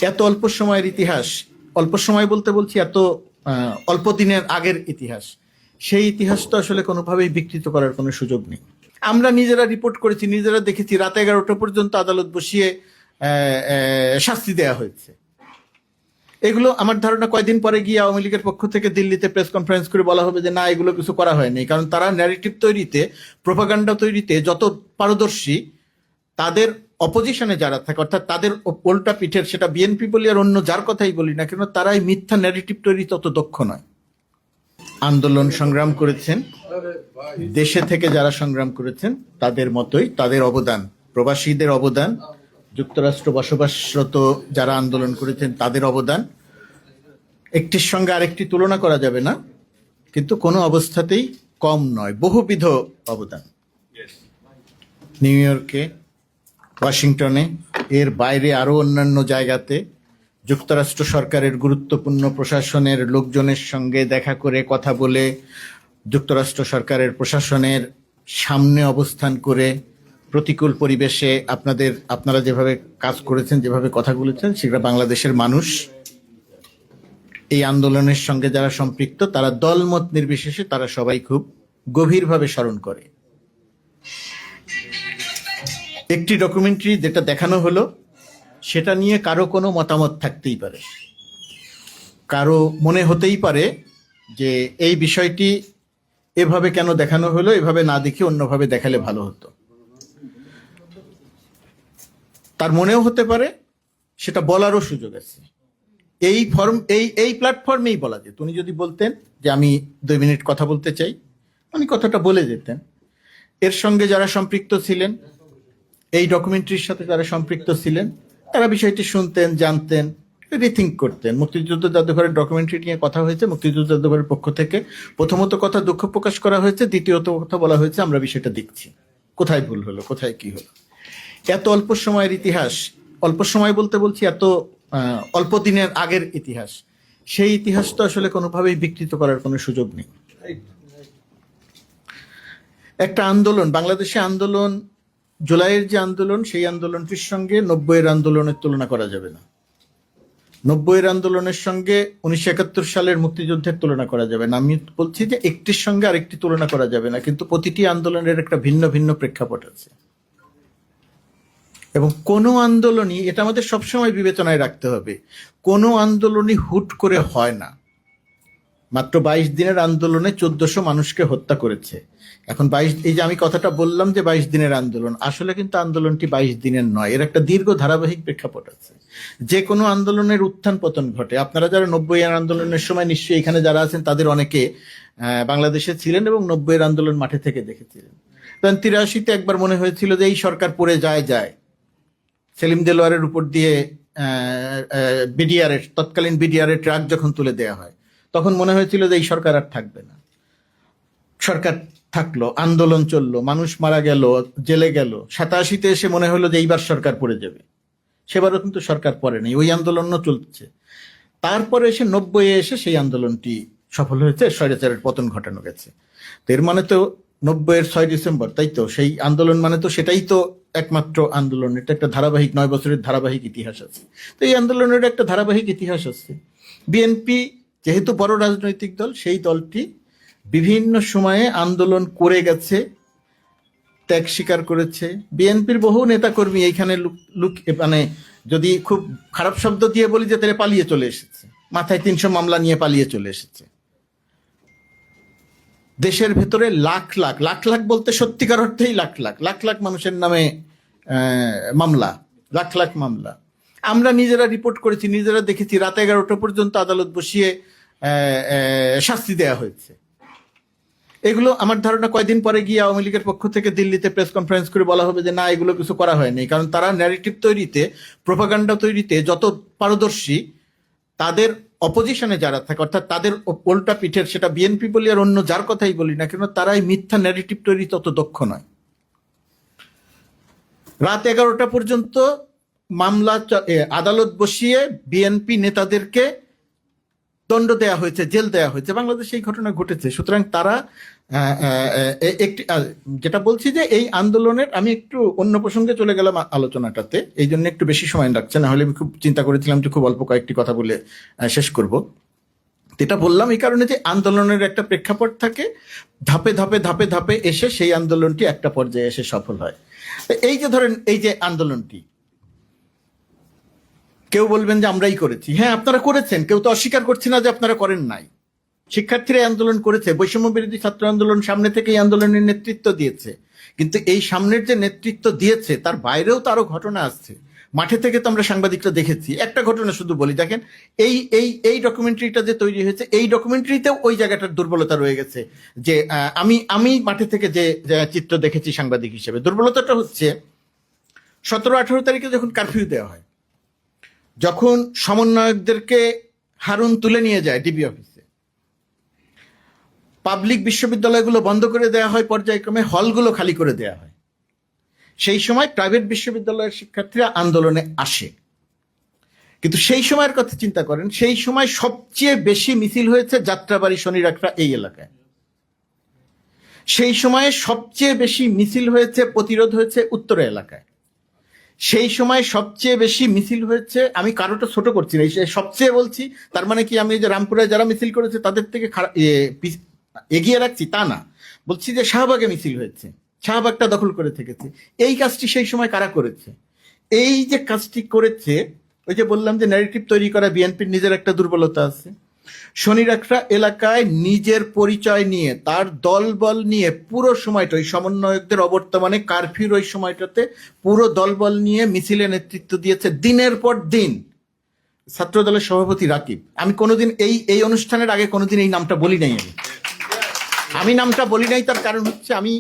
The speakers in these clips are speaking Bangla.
এত অল্প সময়ের ইতিহাস, অল্প সময় বলতে বলছি এত অল্প দিনের আগের ইতিহাস, সেই ইতিহাস তো আসলে কোনোভাবেই বিকৃত করার কোনো সুযোগ নেই। আমরা নিজেরা রিপোর্ট করেছি, নিজেরা দেখেছি, রাত 11টা পর্যন্ত আদালত বসিয়ে শাস্তি দেয়া হয়েছে। এগুলো আমার ধারণা কয়দিন পরে গিয়ে আওয়ামী লীগের পক্ষ থেকে দিল্লিতে প্রেস কনফারেন্স করে বলা হবে যে না, এগুলো কিছু করা হয়নি, কারণ তারা ন্যারেটিভ তৈরিতে, প্রোপাগান্ডা তৈরিতে যত পারদর্শী, তাদের অপোজিশনে যারা থাকে, অর্থাৎ তাদের উল্টা পিঠের, সেটা বিএনপি বলি আর অন্য যার কথাই বলি না কেন, তারাই মিথ্যা ন্যারেটিভ তৈরি তত দক্ষ নয়। আন্দোলন সংগ্রাম করেছেন, দেশে থেকে যারা সংগ্রাম করেছেন তাদের মতোই তাদের অবদান, প্রবাসীদের অবদান, যুক্তরাষ্ট্র বসবাসরত যারা আন্দোলন করেছেন তাদের অবদান একটির সঙ্গে আরেকটি তুলনা করা যাবে না, কিন্তু কোনো অবস্থাতেই কম নয়, বহুবিধ অবদান। নিউ ইয়র্কে, ওয়াশিংটনে, এর বাইরে আরও অন্যান্য জায়গাতে যুক্তরাষ্ট্র সরকারের গুরুত্বপূর্ণ প্রশাসনের লোকজনের সঙ্গে দেখা করে কথা বলে, যুক্তরাষ্ট্র সরকারের প্রশাসনের সামনে অবস্থান করে, প্রতিকূল পরিবেশে আপনারা যেভাবে কাজ করেছেন, যেভাবে কথা বলেছেন, সেটা বাংলাদেশের মানুষ, এই আন্দোলনের সঙ্গে যারা সম্পৃক্ত, তারা দলমত নির্বিশেষে তারা সবাই খুব গভীরভাবে স্মরণ করে। একটি ডকুমেন্টারি যেটা দেখানো হলো, সেটা নিয়ে কারো কোনো মতামত থাকতেই পারে, কারো মনে হতেই পারে যে এই বিষয়টি এভাবে কেন দেখানো হলো, এভাবে না দেখে অন্যভাবে দেখালে ভালো হতো। তার মনেও হতে পারে, সেটা বলারও সুযোগ আছে। এই প্ল্যাটফর্মেই বলা যেত। উনি যদি বলতেন যে আমি 2 মিনিট কথা বলতে চাই, উনি কথাটা বলে যেতেন। এর সঙ্গে যারা সম্পৃক্ত ছিলেন, এই ডকুমেন্টারির সাথে যারা সম্পৃক্ত ছিলেন, তারা বিষয়টি শুনতেন, জানতেন, রিথিঙ্ক করতেন। মুক্তিযুদ্ধ জাদুঘরের ডকুমেন্টারি নিয়ে কথা হয়েছে মুক্তিযুদ্ধ জাদুঘরের পক্ষ থেকে। প্রথমত কথা দুঃখ প্রকাশ করা হয়েছে, দ্বিতীয়ত কথা বলা হয়েছে আমরা বিষয়টা দেখছি, কোথায় ভুল হলো, কোথায় কি হলো। এত অল্প সময়ের ইতিহাস, অল্প সময় বলতে বলছি এত অল্প দিনের আগের ইতিহাস, সেই ইতিহাস তো আসলে কোনোভাবেই বিকৃত করার কোনো সুযোগ নেই। একটা আন্দোলন, বাংলাদেশে আন্দোলন, জুলাইয়ের যে আন্দোলন, সেই আন্দোলনটির সঙ্গে 90-এর আন্দোলনের তুলনা করা যাবে না। 90-এর আন্দোলনের সঙ্গে 1971 সালের মুক্তিযুদ্ধের তুলনা করা যাবে না। আমি বলছি যে একটির সঙ্গে আরেকটি তুলনা করা যাবে না, কিন্তু প্রতিটি আন্দোলনের একটা ভিন্ন ভিন্ন প্রেক্ষাপট আছে। এবং কোনো আন্দোলনই, এটা আমাদের সবসময় বিবেচনায় রাখতে হবে, কোনো আন্দোলনই হুট করে হয় না। মাত্র 22 দিনের আন্দোলনে 1400 মানুষকে হত্যা করেছে। এখন এই যে আমি কথাটা বললাম যে 22 দিনের আন্দোলন, আসলে কিন্তু আন্দোলনটি 22 দিনের নয়, এর একটা দীর্ঘ ধারাবাহিক প্রেক্ষাপট আছে। যে কোনো আন্দোলনের উত্থান পতন ঘটে। আপনারা যারা 90-এর আন্দোলনের সময় নিশ্চয়ই এখানে যারা আছেন তাদের অনেকে বাংলাদেশে ছিলেন এবং 90-এর আন্দোলন মাঠে থেকে দেখেছিলেন। তখন 83-তে একবার মনে হয়েছিল যে এই সরকার পড়ে যায়। সেলিম দেলোয়ারের উপর দিয়ে বিডিআরের, তৎকালীন বিডিআরের ট্রাক যখন তুলে দেওয়া হয়, তখন মনে হয়েছিল যে এই সরকার আর থাকবে না। সরকার থাকলো, আন্দোলন চললো, মানুষ মারা গেল, জেলে গেল। 87-তে এসে মনে হলো যে এইবার সরকার পড়ে যাবে। সেবারও কিন্তু সরকার পড়ে নেই, ওই আন্দোলনও চলছে। তারপরে এসে 90-এ এসে সেই আন্দোলনটি সফল হয়েছে, স্বৈরাচারের পতন ঘটানো গেছে। এর মানে তো 90-এর 6 ডিসেম্বর, তাই তো? সেই আন্দোলন মানে তো সেটাই তো একমাত্র আন্দোলন। এটা একটা ধারাবাহিক 9 বছরের ধারাবাহিক ইতিহাস আছে। তো এই আন্দোলনের একটা ধারাবাহিক ইতিহাস আছে। বিএনপি যেহেতু বড় রাজনৈতিক দল, সেই দলটি বিভিন্ন সময়ে আন্দোলন করে গেছে, ত্যাগ স্বীকার করেছে। বিএনপির বহু নেতাকর্মী এইখানে মানে যদি খুব খারাপ শব্দ দিয়ে বলি যে তারা পালিয়ে চলে এসেছে, মাথায় 300 মামলা নিয়ে পালিয়ে চলে এসেছে। দেশের ভেতরে লাখ লাখ বলতে সত্যিকার অর্থেই লাখ লাখ মানুষের নামে মামলা, লাখ মামলা। আমরা নিজেরা রিপোর্ট করেছি, নিজেরা দেখেছি, রাত 11টা পর্যন্ত আদালত বসিয়ে শাস্তি দেয়া হয়েছে। এগুলো আমার ধারণা কয়দিন পরে গিয়ে আওয়ামী লীগের পক্ষ থেকে দিল্লিতে প্রেস কনফারেন্স করে বলা হবে যে না, এগুলো কিছু করা হয়নি, কারণ তারা ন্যারেটিভ তৈরিতে, প্রোপাগান্ডা তৈরিতে যত পারদর্শী, তাদের অপোজিশনে যারা থাকে, অর্থাৎ তাদের উল্টা পিঠের, সেটা বিএনপি বলি আর অন্য যার কথাই বলি না কেন, তারাই মিথ্যা ন্যারেটিভ তৈরি তত দক্ষ নয়। রাত 11টা পর্যন্ত মামলা, আদালত বসিয়ে বিএনপি নেতাদেরকে দণ্ড দেয়া হয়েছে, জেল দেয়া হয়েছে। বাংলাদেশে এই ঘটনা ঘটেছে। সুতরাং তারা একটি যেটা বলছি যে এই আন্দোলনের, আমি একটু অন্য প্রসঙ্গে চলে গেলাম আলোচনাটাতে, এই জন্য একটু বেশি সময় লাগছে, না হলে আমি খুব চিন্তা করেছিলাম যে খুব অল্প কয়েকটি কথা বলে শেষ করব। এটা বললাম এই কারণে যে আন্দোলনের একটা প্রেক্ষাপট থাকে, ধাপে ধাপে ধাপে ধাপে এসে সেই আন্দোলনটি একটা পর্যায়ে এসে সফল হয়। এই যে ধরেন এই যে আন্দোলনটি, কেউ বলবেন যে আমরাই করেছি, হ্যাঁ আপনারা করেছেন, কেউ তো অস্বীকার করছে না যে আপনারা করেন নাই। শিক্ষার্থীরা আন্দোলন করেছে, বৈষম্য বিরোধী ছাত্র আন্দোলন সামনে থেকে এই আন্দোলনের নেতৃত্ব দিয়েছে, কিন্তু এই সামনের যে নেতৃত্ব দিয়েছে তার বাইরেও তো আরো ঘটনা আসছে। মাঠে থেকে তো আমরা সাংবাদিকরা দেখেছি। একটা ঘটনা শুধু বলি, দেখেন এই এই এই ডকুমেন্টারিটা যে তৈরি হয়েছে, এই ডকুমেন্টারিতেও ওই জায়গাটার দুর্বলতা রয়ে গেছে। যে আমি আমি মাঠে থেকে যে চিত্র দেখেছি সাংবাদিক হিসেবে, দুর্বলতাটা হচ্ছে 17-18 তারিখে যখন কারফিউ দেওয়া হয়, যখন সমন্বয়কদেরকে হারুন তুলে নিয়ে যায় ডিবি অফিসে, পাবলিক বিশ্ববিদ্যালয়গুলো বন্ধ করে দেওয়া হয়, পর্যায়ক্রমে হলগুলো খালি করে দেওয়া হয়, সেই সময় প্রাইভেট বিশ্ববিদ্যালয়ের শিক্ষার্থীরা আন্দোলনে আসে। কিন্তু সেই সময়ের কথা চিন্তা করেন, সেই সময় সবচেয়ে বেশি মিছিল হয়েছে যাত্রাবাড়ি, শনিরাখড়া এই এলাকায়। সেই সময়ে সবচেয়ে বেশি মিছিল হয়েছে, প্রতিরোধ হয়েছে উত্তরা এলাকায়। সেই সময় সবচেয়ে বেশি মিছিল হয়েছে, আমি কারোটা ছোট করছি না, সবচেয়ে বলছি, তার মানে কি আমি যে রামপুরায় যারা মিছিল করেছে তাদের থেকে এগিয়ে রাখছি তা না, বলছি যে শাহবাগে মিছিল হয়েছে, শাহবাগটা দখল করে থেকেছে। এই কাজটি সেই সময় কারা করেছে? এই যে কাজটি করেছে, ওই যে বললাম যে ন্যারেটিভ তৈরি করা বিএনপির নিজের একটা দুর্বলতা আছে। শনিরাখড়া এলাকায় নিজের পরিচয় নিয়ে, তার দলবল নিয়ে পুরো সময়টা, ওই সমন্বয়কদের অবর্তমানে কারফিউর ওই সময়টাতে পুরো দলবল নিয়ে মিছিলে নেতৃত্ব দিয়েছে দিনের পর দিন ছাত্র দলের সভাপতি রাকিব। আমি কোনোদিন এই অনুষ্ঠানের আগে কোনোদিন এই নামটা বলি নাই। আমি নামটা বলি নাই, তার কারণ হচ্ছে আমি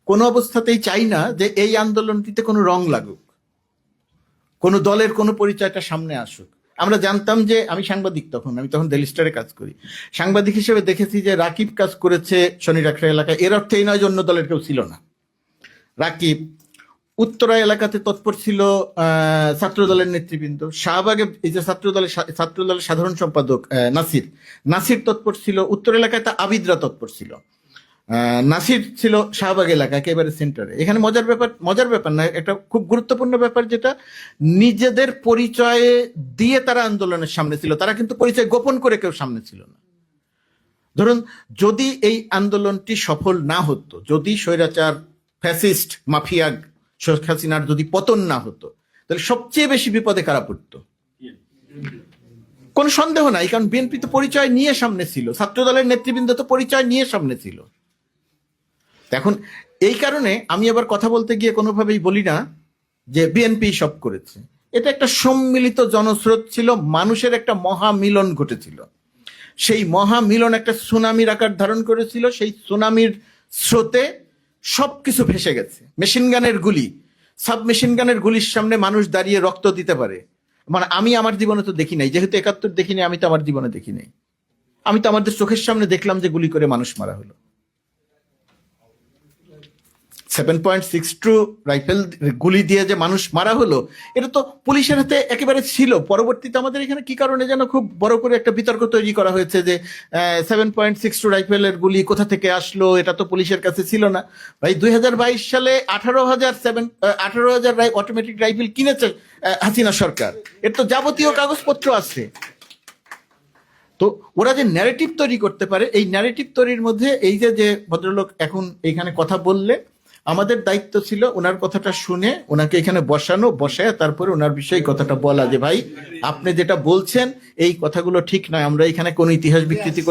কোনো অবস্থাতেই চাই না যে এই আন্দোলনটিতে কোনো রং লাগুক, কোনো দলের কোনো পরিচয়টা সামনে আসুক। আমরা জানতাম যে, আমি সাংবাদিক, আমি তখন ডেইলি স্টারে কাজ করি, সাংবাদিক হিসেবে দেখেছি যে রাকিব কাজ করেছে শনিরাখড়া এলাকায়, এর অর্থ এই নয় যে অন্য দলের কেউ ছিল না। রাকিব উত্তরা এলাকাতে তৎপর ছিল ছাত্র দলের নেতৃবৃন্দ, শাহবাগে এই যে ছাত্র দলের সাধারণ সম্পাদক নাসির তৎপর ছিল, উত্তর এলাকায় তা আবিদরা তৎপর ছিল, নাসির ছিল শাহবাগ এলাকা একেবারে সেন্টারে। এখানে মজার ব্যাপার না, একটা খুব গুরুত্বপূর্ণ ব্যাপার, যেটা নিজেদের পরিচয় দিয়ে তারা আন্দোলনের সামনে ছিল, তারা কিন্তু পরিচয় গোপন করে কেউ সামনে ছিল না। ধরুন, যদি এই আন্দোলনটি সফল না হতো, যদি স্বৈরাচার ফ্যাসিস্ট মাফিয়া শেখ হাসিনার যদি পতন না হতো, তাহলে সবচেয়ে বেশি বিপদে কারা পড়তো? কোনো সন্দেহ নাই, কারণ বিএনপি তো পরিচয় নিয়ে সামনে ছিল, ছাত্র দলের নেতৃবৃন্দ তো পরিচয় নিয়ে সামনে ছিল। এখন এই কারণে আমি আবার কথা বলতে গিয়ে কোনোভাবেই বলি না যে বিএনপি সব করেছে। এটা একটা সম্মিলিত জনস্রোত ছিল, মানুষের একটা মহামিলন ঘটেছিল। সেই মহামিলন একটা সুনামির আকার ধারণ করেছিল। সেই সুনামির স্রোতে সবকিছু ভেসে গেছে। মেশিন গানের গুলি, সাব মেশিন গানের গুলির সামনে মানুষ দাঁড়িয়ে রক্ত দিতে পারে, মানে আমি আমার জীবনে তো দেখি নাই, যেহেতু 71 দেখিনি, আমি তো আমার জীবনে দেখি নাই। আমি তো আমাদের চোখের সামনে দেখলাম যে গুলি করে মানুষ মারা হলো। 7.62 রাইফেল গুলি দিয়ে যে মানুষ মারা হলো, এটা তো পুলিশের হাতে একেবারে ছিল। পরবর্তীতে আমাদের এখানে কি কারণে যেন খুব বড় করে একটা বিতর্ক তৈরি করা হয়েছে যে 7.62 রাইফেলের গুলি কোথা থেকে আসলো, এটা তো পুলিশের কাছে ছিল না। ভাই 2022 সালে 18,000 অটোমেটিক রাইফেল কিনেছে হাসিনা সরকার, এর তো যাবতীয় কাগজপত্র আছে। তো ওরা যে ন্যারেটিভ তৈরি করতে পারে, এই ন্যারেটিভ তৈরির মধ্যে এই যে ভদ্রলোক এখন এইখানে কথা বললে, আমাদের দায়িত্ব ছিল ওনার কথাটা শুনে ওনাকে এখানে বসায় তারপরে ওনার বিষয়ে কথাটা বলা, যে ভাই আপনি যেটা বলছেন এই কথাগুলো ঠিক নয়, আমরা এখানে কোনো ইতিহাস বিকৃতি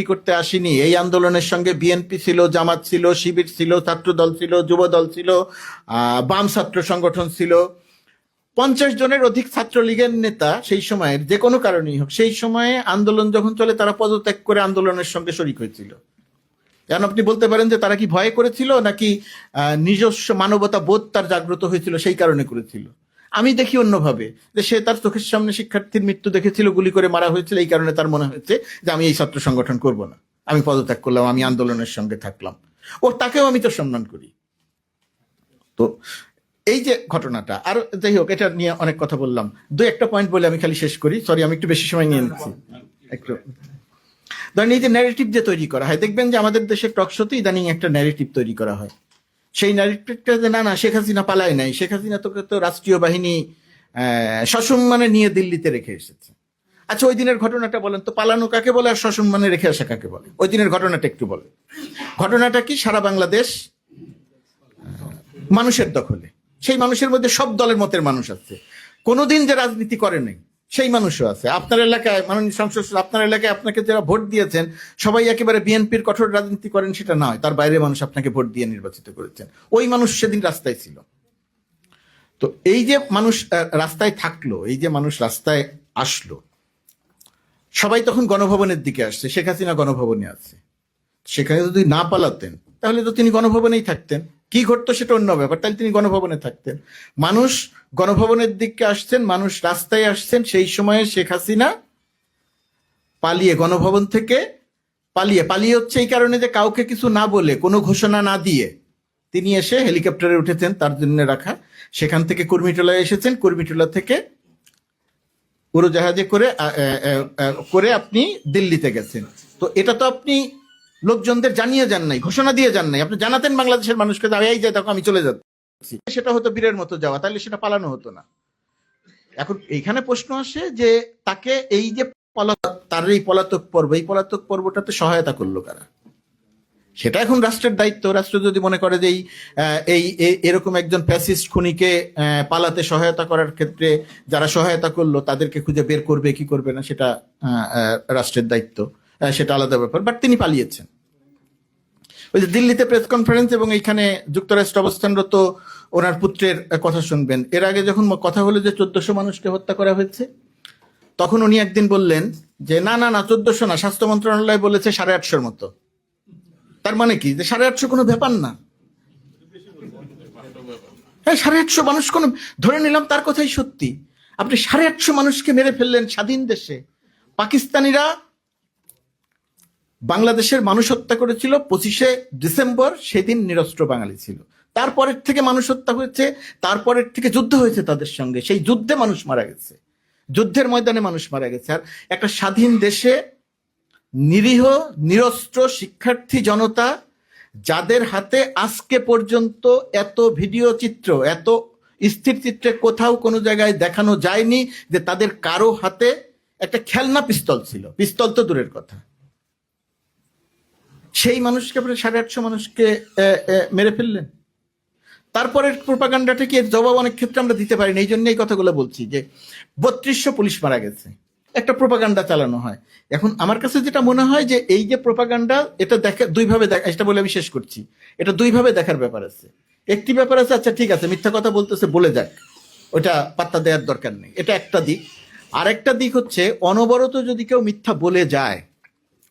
করতে আসিনি, এই আন্দোলনের সঙ্গে বিএনপি ছিল, জামাত ছিল, শিবির ছিল, ছাত্র দল ছিল, যুব দল ছিল, বাম ছাত্র সংগঠন ছিল, 50 জনের অধিক ছাত্রলীগের নেতা সেই সময়ের যে কোনো কারণেই হোক, সেই সময়ে আন্দোলন যখন চলে তারা পদত্যাগ করে আন্দোলনের সঙ্গে শরিক হয়েছিল। কারণ আপনি বলতে পারেন যে তারা কি ভয় করেছিল নাকি নিজস্ব মানবতা বোধ তার জাগ্রত হয়েছিল সেই কারণে করেছিল। আমি দেখি অন্যভাবে, যে সে তার চোখের সামনে শিক্ষার্থীর মৃত্যু দেখেছিল, গুলি করে মারা হয়েছিল, এই কারণে তার মনে হয়েছে যে আমি এই ছাত্র সংগঠন করব না, আমি পদত্যাগ করলাম, আমি আন্দোলনের সঙ্গে থাকলাম। তাকেও আমি তো সম্মান করি। তো এই যে ঘটনাটা, আর যাই হোক, এটা নিয়ে অনেক কথা বললাম, 2-1 পয়েন্ট বলে আমি খালি শেষ করি। সরি, আমি একটু বেশি সময় নিয়ে নিচ্ছি একটু। ধরেন এই যে ন্যারেটিভ যে তৈরি করা হয়, দেখবেন যে আমাদের দেশে টক শোতে ইদানিং একটা ন্যারেটিভ তৈরি করা হয়। সেই ন্যারেটিভটা যে না শেখ হাসিনা পালায় নাই, শেখ হাসিনা তোকে তো রাষ্ট্রীয় বাহিনী সসম্মানে নিয়ে দিল্লিতে রেখে এসেছে। আচ্ছা, ওই দিনের ঘটনাটা বলেন তো, পালানো কাকে বলে আর সসম্মানে রেখে আসা কাকে বলে? ওই দিনের ঘটনাটা একটু বলেন। ঘটনাটা কি? সারা বাংলাদেশ মানুষের দখলে, সেই মানুষের মধ্যে সব দলের মতের মানুষ আছে, কোনোদিন যে রাজনীতি করে নাই সেই মানুষও আছে। আপনার এলাকায় মাননীয় সংসদ, আপনার এলাকায় আপনাকে যারা ভোট দিয়েছেন সবাই একেবারে বিএনপির কঠোর রাজনীতি করেন সেটা নয়, তার বাইরে মানুষ আপনাকে ভোট দিয়ে নির্বাচিত করেছেন। ওই মানুষ সেদিন রাস্তায় ছিল। তো এই যে মানুষ রাস্তায় থাকলো, এই যে মানুষ রাস্তায় আসলো, সবাই তখন গণভবনের দিকে আসছে, শেখ হাসিনা গণভবনে আছে। সেখানে যদি না পালাতেন তাহলে তো তিনি গণভবনেই থাকতেন, কি ঘটতো সেটা অন্য ব্যাপার, তাহলে তিনি গণভবনে থাকতেন। মানুষ গণভবনের দিকে আসছেন, মানুষ রাস্তায় আসছেন, সেই সময়ে শেখ হাসিনা পালিয়ে, গণভবন থেকে পালিয়ে হচ্ছে এই কারণে যে কাউকে কিছু না বলে, কোনো ঘোষণা না দিয়ে তিনি এসে হেলিকপ্টারে উঠেছেন তার জন্য রাখা, সেখান থেকে কুর্মিটোলায় এসেছেন, কুর্মিটোলা থেকে উড়োজাহাজে করে আপনি দিল্লিতে গেছেন। তো এটা তো আপনি লোকজনদের জানিয়ে যান নাই, ঘোষণা দিয়ে যান নাই, আপনি জানাতেন বাংলাদেশের মানুষকে এই যে দেখো আমি চলে যাচ্ছি, সেটা হতো বীরের মতো যাওয়া, তাহলে সেটা পালানো হতো না। এখন এইখানে প্রশ্ন আসে যে তাকে এই যে তার এই পলাতক পর্ব, এই পলাতক পর্বটাতে সহায়তা করলো কারা? সেটা এখন রাষ্ট্রের দায়িত্ব। রাষ্ট্র যদি মনে করে যে এই এরকম একজন ফ্যাসিস্ট খুনিকে পালাতে সহায়তা করার ক্ষেত্রে যারা সহায়তা করলো তাদেরকে খুঁজে বের করবে কি করবে না, সেটা রাষ্ট্রের দায়িত্ব, সেটা আলাদা ব্যাপার। বাট তিনি পালিয়েছেন। ওই যে দিল্লিতে প্রেস কনফারেন্স এবং এইখানে যুক্তরাষ্ট্র অবস্থানরত ওনার পুত্রের কথা শুনবেন। এর আগে যখন কথা হলো যে 1400 মানুষকে হত্যা করা হয়েছে, তখন উনি একদিন বললেন যে না 1400 না, স্বাস্থ্য মন্ত্রণালয় বলেছে 850 মতো। তার মানে কি যে 850 কোনো ব্যাপার না? হ্যাঁ, 850 মানুষ কোনো, ধরে নিলাম তার কথাই সত্যি, আপনি 850 মানুষকে মেরে ফেললেন স্বাধীন দেশে। পাকিস্তানিরা বাংলাদেশের মানুষ হত্যা করেছিল 25শে ডিসেম্বর, সেদিন নিরস্ত্র বাঙালি ছিল। তারপরের থেকে মানুষ হত্যা হয়েছে, তারপরের থেকে যুদ্ধ হয়েছে তাদের সঙ্গে, সেই যুদ্ধে মানুষ মারা গেছে, যুদ্ধের ময়দানে মানুষ মারা গেছে। আর একটা স্বাধীন দেশে নিরীহ নিরস্ত্র শিক্ষার্থী জনতা, যাদের হাতে আজকে পর্যন্ত এত ভিডিও চিত্র, এত স্থির চিত্রে কোথাও কোনো জায়গায় দেখানো যায়নি যে তাদের কারো হাতে একটা খেলনা পিস্তল ছিল, পিস্তল তো দূরের কথা, সেই মানুষকে আপনি 850 মানুষকে মেরে ফেললেন। তারপরের প্রোপাগান্ডাটা কি, জবাব অনেক ক্ষেত্রে আমরা দিতে পারি না, এই জন্য এই কথাগুলো বলছি যে 3200 পুলিশ মারা গেছে, একটা প্রোপাগান্ডা চালানো হয়। এখন আমার কাছে যেটা মনে হয় যে এই যে প্রোপাগান্ডা, এটা দুইভাবে দেখা, এটা বলে আমি শেষ করছি, এটা দুইভাবে দেখার ব্যাপার আছে। একটি ব্যাপার আছে, আচ্ছা ঠিক আছে মিথ্যা কথা বলতেছে, বলে যাক, ওটা পাত্তা দেওয়ার দরকার নেই, এটা একটা দিক। আরেকটা দিক হচ্ছে অনবরত যদি কেউ মিথ্যা বলে যায়,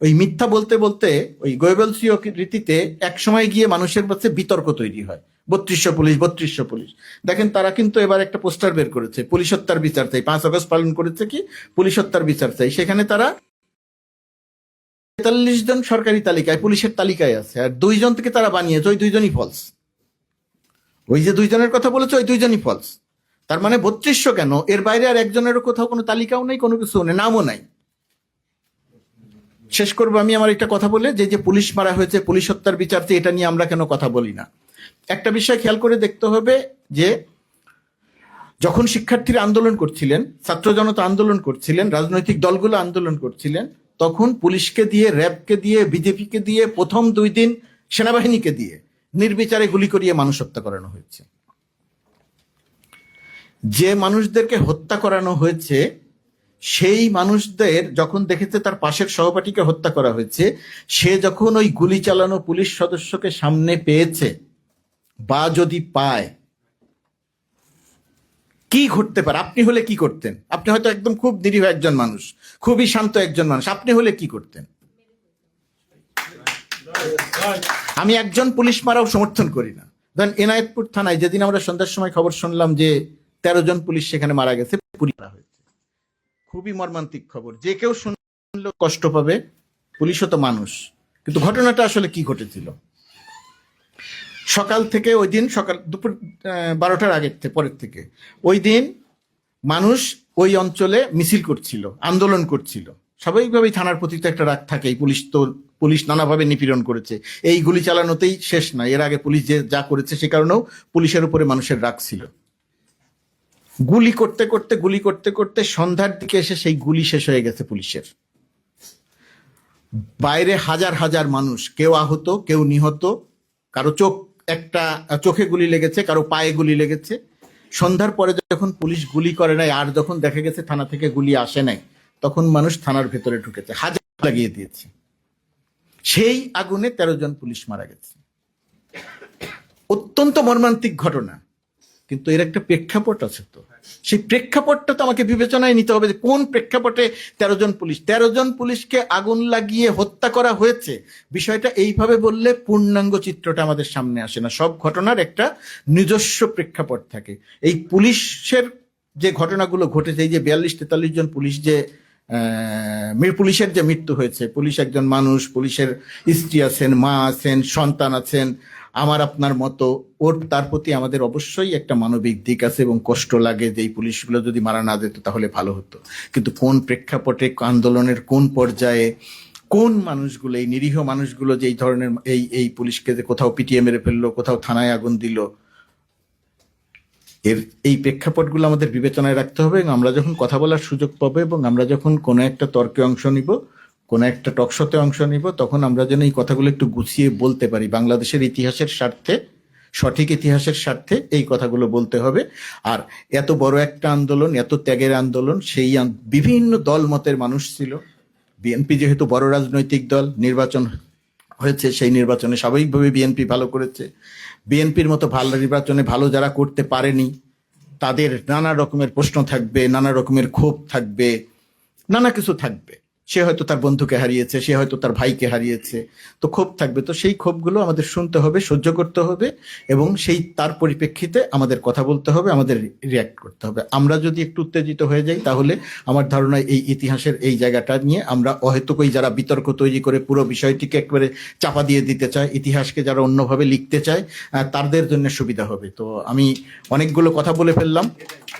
ওই মিথ্যা বলতে বলতে ওই গোয়েবলসীয় রীতিতে এক সময় গিয়ে মানুষের মধ্যে বিতর্ক তৈরি হয়। 3200 পুলিশ, দেখেন তারা কিন্তু এবার একটা পোস্টার বের করেছে, পুলিশ হত্যার বিচার চাই। 5 আগস্ট পালন করেছে কি, পুলিশ হত্যার বিচার চাই। সেখানে তারা 43 জন সরকারি তালিকায়, পুলিশের তালিকায় আছে, আর 2 জন থেকে তারা বানিয়েছে, ওই 2 জনই ফলস। ওই যে 2 জনের কথা বলেছে, ওই 2 জনই ফলস। তার মানে 3200 কেন, এর বাইরে আর একজনেরও কোথাও কোনো তালিকাও নেই, কোনো কিছু নেই, নামও নাই। শেষ করবো আমি আমার একটা কথা বলে, যে পুলিশ মারা হয়েছে, পুলিশ হত্যার বিচার চাই, এটা নিয়ে আমরা কেন কথা বলি না? একটা বিষয় খেয়াল করে দেখতে হবে যে যখন শিক্ষার্থীরা আন্দোলন করছিলেন, ছাত্র জনতা আন্দোলন করছিলেন, রাজনৈতিক দলগুলো আন্দোলন করছিলেন, তখন পুলিশকে দিয়ে, র্যাবকে দিয়ে, বিজেপিকে দিয়ে, প্রথম 2 দিন সেনাবাহিনীকে দিয়ে নির্বিচারে গুলি করিয়ে মানুষ হত্যা করানো হয়েছে। যে মানুষদেরকে হত্যা করানো হয়েছে সেই মানুষদের যখন দেখেছে তার পাশের সহপাঠীকে হত্যা করা হয়েছে, সে যখন ওই গুলি চালানো পুলিশ সদস্যকে সামনে পেয়েছে বা যদি পায়, কি ঘটতে পারে? আপনি হলে কি করতেন? আপনি হয়তো একদম খুব নিরীহ একজন মানুষ, খুবই শান্ত একজন মানুষ, আপনি হলে কি করতেন? আমি একজন পুলিশ মারাও সমর্থন করি না। ধরেন এনায়েতপুর থানায় যেদিন আমরা সন্ধ্যার সময় খবর শুনলাম যে 13 জন পুলিশ সেখানে মারা গেছে, পুলিশ মারা হয়েছে, খুবই মর্মান্তিক খবর, যে কেউ শুনলে কষ্ট পাবে। পুলিশও তো মানুষ। কিন্তু ঘটনাটা আসলে কি ঘটেছিল? সকাল থেকে, ওই দিন সকাল দুপুর 12টার আগের থেকে, পরের থেকে ওই দিন মানুষ ওই অঞ্চলে মিছিল করছিল, আন্দোলন করছিল, স্বাভাবিকভাবেই থানার প্রতি তো একটা রাগ থাকেই। পুলিশ নানাভাবে নিপীড়ন করেছে, এই গুলি চালানোতেই শেষ না, এর আগে পুলিশ যে যা করেছে সে কারণেও পুলিশের উপরে মানুষের রাগ ছিল। গুলি করতে করতে সন্ধ্যার দিকে এসে সেই গুলি শেষ হয়ে গেছে পুলিশের। বাইরে হাজার হাজার মানুষ, কেউ আহত, কেউ নিহত, কারো চোখে গুলি লেগেছে, কারো পায়ে গুলি লেগেছে। সন্ধ্যার পরে যখন পুলিশ গুলি করে নাই, আর যখন দেখা গেছে থানা থেকে গুলি আসে নাই, তখন মানুষ থানার ভেতরে ঢুকেছে, হাজার লাগিয়ে দিয়েছে। সেই আগুনে 13 জন পুলিশ মারা গেছে। অত্যন্ত মর্মান্তিক ঘটনা, কিন্তু এর একটা প্রেক্ষাপট আছে। তো সেই প্রেক্ষাপটটা তো আমাকে বিবেচনায় নিতে হবে যে কোন প্রেক্ষাপটে 13 জন পুলিশকে আগুন লাগিয়ে হত্যা করা হয়েছে। বিষয়টা এইভাবে বললে পূর্ণাঙ্গ চিত্রটা আমাদের সামনে আসে না। সব ঘটনার একটা নিজস্ব প্রেক্ষাপট থাকে। এই পুলিশের যে ঘটনাগুলো ঘটেছে, এই যে 42-43 জন পুলিশ যে পুলিশের যে মৃত্যু হয়েছে, পুলিশ একজন মানুষ, পুলিশের স্ত্রী আছেন, মা আছেন, সন্তান আছেন, আমার আপনার মতো। তার প্রতি আমাদের অবশ্যই একটা মানবিক দিক আছে এবং কষ্ট লাগে যে এই পুলিশগুলো যদি মারা না যেত তাহলে ভালো হতো। কিন্তু কোন প্রেক্ষাপটে, আন্দোলনের কোন পর্যায়ে, কোন মানুষগুলো, এই নিরীহ মানুষগুলো যে এই ধরনের এই পুলিশকে যে কোথাও পিটিয়ে মেরে ফেললো, কোথাও থানায় আগুন দিল, এই প্রেক্ষাপটগুলো আমাদের বিবেচনায় রাখতে হবে। এবং আমরা যখন কথা বলার সুযোগ পাবো এবং আমরা যখন কোনো একটা তর্কে অংশ নিব, কোনো একটা টকশোতে অংশ নিব, তখন আমরা যেন এই কথাগুলো একটু গুছিয়ে বলতে পারি। বাংলাদেশের ইতিহাসের স্বার্থে, সঠিক ইতিহাসের স্বার্থে এই কথাগুলো বলতে হবে। আর এত বড় একটা আন্দোলন, এত ত্যাগের আন্দোলন, সেই বিভিন্ন দল মতের মানুষ ছিল। বিএনপি যেহেতু বড় রাজনৈতিক দল, নির্বাচন হয়েছে, সেই নির্বাচনে স্বাভাবিকভাবে বিএনপি ভালো করেছে। বিএনপির মতো ভালো নির্বাচনে ভালো যারা করতে পারেনি তাদের নানা রকমের প্রশ্ন থাকবে, নানা রকমের ক্ষোভ থাকবে, নানা কিছু থাকবে। সে হয়তো তার বন্ধুকে হারিয়েছে, সে হয়তো তার ভাইকে হারিয়েছে, তো ক্ষোভ থাকবে। তো সেই ক্ষোভগুলো আমাদের শুনতে হবে, সহ্য করতে হবে এবং তার পরিপ্রেক্ষিতে আমাদের কথা বলতে হবে, আমাদের রিয়াক্ট করতে হবে। আমরা যদি একটু উত্তেজিত হয়ে যাই তাহলে আমার ধারণা এই ইতিহাসের এই জায়গাটা নিয়ে আমরা অহেতুকই যারা বিতর্ক তৈরি করে পুরো বিষয়টিকে একবারে চাপা দিয়ে দিতে চায়, ইতিহাসকে যারা অন্যভাবে লিখতে চায়, তাদের জন্য সুবিধা হবে। তো আমি অনেকগুলো কথা বলে ফেললাম।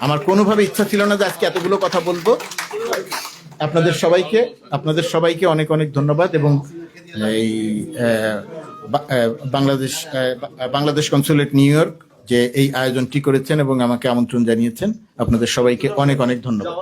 আমার কোনোভাবে ইচ্ছা ছিল না যে আজকে এতগুলো কথা বলবো। আপনাদের সবাইকে অনেক অনেক ধন্যবাদ। এবং এই বাংলাদেশ কনসুলেট নিউ ইয়র্ক যে এই আয়োজনটি করেছেন এবং আমাকে আমন্ত্রণ জানিয়েছেন, আপনাদের সবাইকে অনেক অনেক ধন্যবাদ।